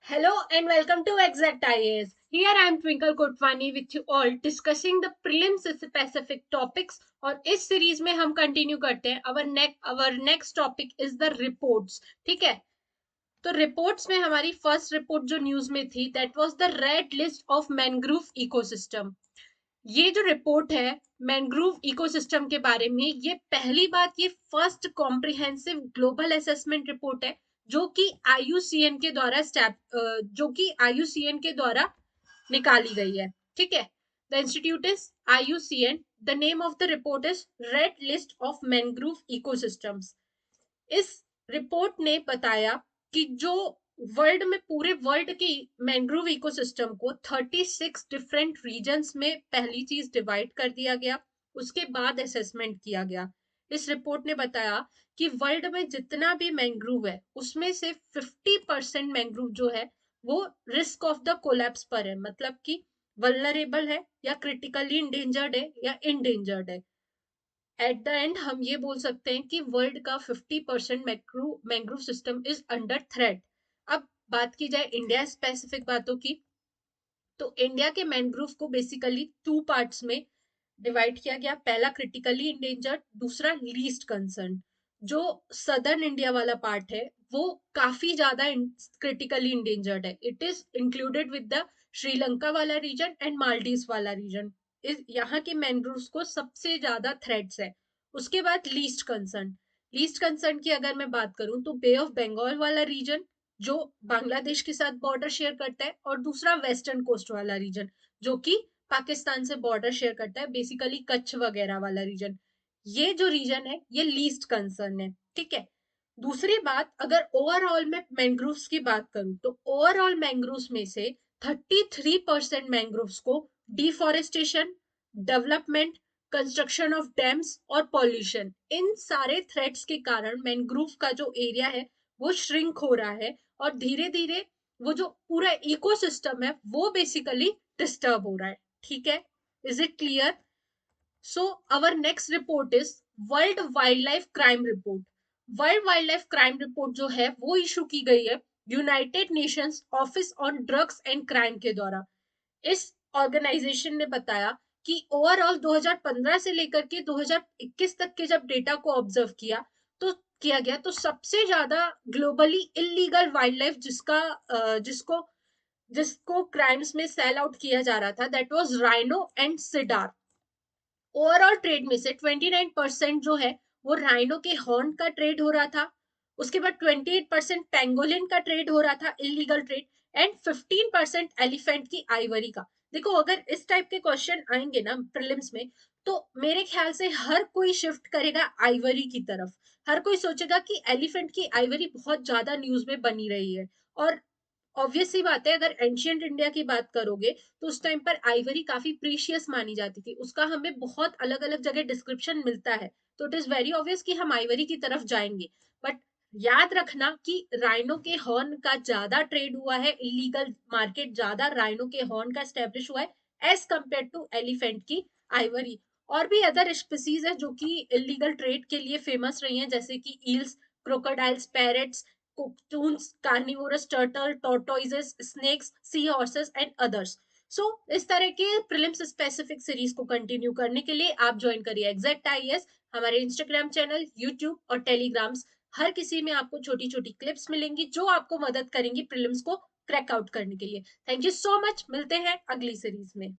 Hello and welcome to Exact IAS. Here I am Twinkle Kotwani with you all discussing the prelims specific topics और इस series में हम continue करते हैं our next topic is the reports. ठीक है, तो रिपोर्ट्स में हमारी फर्स्ट रिपोर्ट जो न्यूज में थी that was the red list of mangrove ecosystem. ये जो रिपोर्ट है मैनग्रोव इकोसिस्टम के बारे में, ये पहली बात, ये first comprehensive global assessment report है जो कि आईयूसीएन के द्वारा निकाली गई है. ठीक है, the institute is IUCN. The name of the report is red list of mangrove ecosystems. इस रिपोर्ट ने बताया कि जो पूरे वर्ल्ड की मैंग्रोव इकोसिस्टम को 36 डिफरेंट रीजन्स में पहली चीज डिवाइड कर दिया गया, उसके बाद असेसमेंट किया गया. इस रिपोर्ट ने बताया कि वर्ल्ड में जितना भी मैंग्रोव है उसमें से 50% मैंग्रोव जो है वो रिस्क ऑफ द कोलैप्स पर है, मतलब कि वल्नरेबल है या क्रिटिकली इंडेंजर्ड है या इंडेंजर्ड है. एट द एंड हम ये बोल सकते हैं कि वर्ल्ड का 50% mangrove system is under threat. अब बात की जाए इंडिया स्पेसिफिक बातों की, तो इंडिया के मैंग्रोव को बेसिकली 2 पार्ट्स में डिवाइड किया गया. पहला क्रिटिकली इंडेंजर्ड, दूसरा लीस्ट कंसर्न. जो सदर्न इंडिया वाला पार्ट है वो काफी ज्यादा क्रिटिकली इंडेंजर्ड है. It is included with the Sri Lanka वाला रीजन एंड मालदीव्स वाला रीजन. यहाँ के मैंग्रोव्स को सबसे ज्यादा थ्रेट्स है. उसके बाद लीस्ट कंसर्न की अगर मैं बात करूं तो बे ऑफ बंगाल वाला रीजन जो बांग्लादेश के साथ बॉर्डर शेयर करता है, और दूसरा वेस्टर्न कोस्ट वाला रीजन जो कि पाकिस्तान से बॉर्डर शेयर करता है, बेसिकली कच्छ वगैरह वाला रीजन. ये जो रीजन है ये लीस्ट कंसर्न है. ठीक है, दूसरी बात, अगर ओवरऑल में मैंग्रोव्स की बात करूं तो ओवरऑल मैंग्रोव्स में से 33% मैंग्रोव्स को deforestation, development, construction of dams और पॉल्यूशन, इन सारे थ्रेट्स के कारण मैंग्रोव का जो एरिया है वो श्रिंक हो रहा है और धीरे धीरे वो जो पूरा इकोसिस्टम है वो बेसिकली डिस्टर्ब हो रहा है. ठीक है, is it clear? So our next report is world wildlife crime report. World wildlife crime report जो है वो इशू की गई है United Nations office on drugs and crime के द्वारा. इस ऑर्गेनाइजेशन ने बताया कि ओवरऑल 2015 से लेकर के 2021 तक के जब डेटा को ऑब्जर्व किया गया तो सबसे ज्यादा ग्लोबली इलीगल वाइल्ड लाइफ जिसको क्राइम्स में सेल आउट किया जा रहा था that was rhino and cedar. Overall trade में से 29% जो है वो राइनो के हॉर्न का ट्रेड हो रहा था. उसके बाद 28% पेंगोलिन का ट्रेड हो रहा था, इलीगल ट्रेड, एंड 15% एलिफेंट की आइवरी का. देखो, अगर इस टाइप के क्वेश्चन आएंगे ना प्रीलिम्स में तो मेरे ख्याल से हर कोई शिफ्ट करेगा आइवरी की तरफ. हर कोई सोचेगा कि एलिफेंट की आइवरी बहुत ज्यादा न्यूज में बनी रही है. और ऑब्वियस सी बात है, अगर एंशियंट इंडिया की बात करोगे तो उस टाइम पर आइवरी काफी प्रीशियस मानी जाती थी. उसका हमें बहुत अलग अलग जगह डिस्क्रिप्शन मिलता है, तो इट इज वेरी ऑब्वियस कि हम आइवरी की तरफ जाएंगे. बट याद रखना कि राइनो के हॉर्न का ज्यादा ट्रेड हुआ है, इलीगल मार्केट ज्यादा राइनो के हॉर्न का स्टेब्लिश हुआ है एज कंपेयर टू एलिफेंट की आइवरी. और भी अदर स्पीसीज है जो कि इलीगल ट्रेड के लिए फेमस रही हैं, जैसे कि eels, crocodiles, parrots, cockatoons, carnivorous turtle, tortoises, snakes, sea horses and others. So इस तरह के प्रीलिम्स स्पेसिफिक सीरीज को कंटिन्यू करने के लिए आप ज्वाइन करिए एग्जैक्ट आईएएस. हमारे इंस्टाग्राम चैनल, यूट्यूब और टेलीग्राम्स, हर किसी में आपको छोटी छोटी क्लिप्स मिलेंगी जो आपको मदद करेंगी प्रीलिम्स को क्रैक आउट करने के लिए. Thank you so much. मिलते हैं अगली सीरीज में.